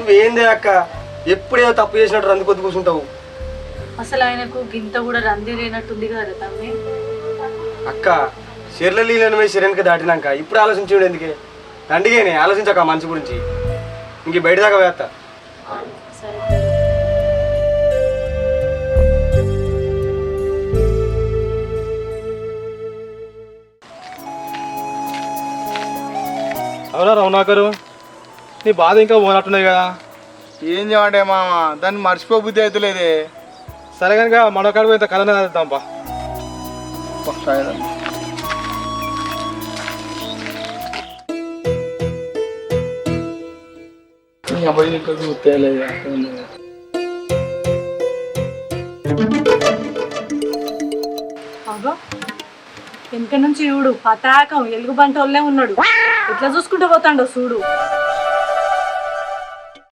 నువ్వేందే అక్క ఎప్పుడేదో తప్పు చేసినట్టు రంది కొద్ది కూర్చుంటావు. అసలు ఆయనకు గింత కూడా రంది లేనట్టుంది కదా తమ్మి. అక్క చెర్ల నీళ్ళని పోయి శరీరానికి దాటినాక ఇప్పుడు ఆలోచించేవాడు ఎందుకే? దండిగానే ఆలోచించక మంచి గురించి ఇంక బయట దాకా వేస్తా. సరే అవునా రమణాకరు, నీ బాధ ఇంకా పోనట్టున్నాయి కదా. ఏం చేయమంటే మామ, దాన్ని మర్చిపోబుద్ధి అవుతలేదే. సరే కనుక మరొకటి పోయి కథనే చదువుతాంపా. అగో వెనక నుంచి చూడు పతాకం ఎలుగు బంట వాళ్ళే ఉన్నాడు. ఎట్లా చూసుకుంటూ పోతాడో చూడు.